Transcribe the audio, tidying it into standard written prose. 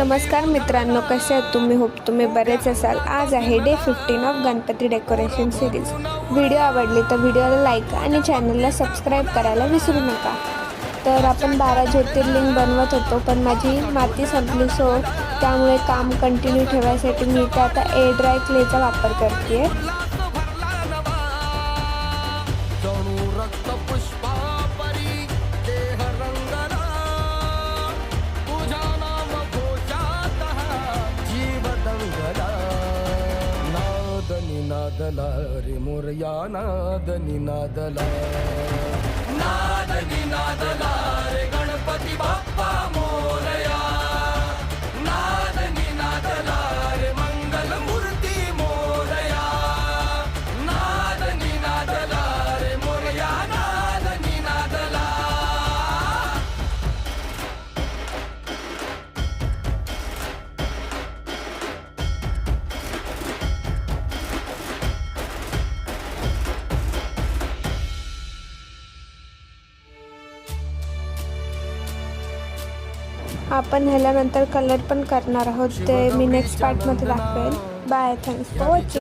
नमस्कार मित्रांनो, कसे आहात तुम्ही? होप तुम्ही बरेच असाल। आज आहे day 15 of Ganpati decoration series. Video आवडली तर व्हिडिओला लाईक आणि चॅनलला सबस्क्राईब करायला विसरू नका। तर आपण 12 ज्योतिर्लिंग बनवत होतो, पण माझी माती संपली, सो त्यामुळे काम कंटिन्यू ठेवायसाठी मी इथे आता एअर ड्राय क्लेचा वापर करते। नादला रे मोरया नादनी नादला नादनी नादला रे गणपती बाप्पा मोरया नादनी नादला रे मंगल मूर्ती मोरया नादनी नादला रे मोरया नादनी नादला। आपण ह्याला नंतर कलर पण करणार आहोत, ते मी नेक्स्ट पार्टमध्ये दाखवेल। Bye, thanks for watching.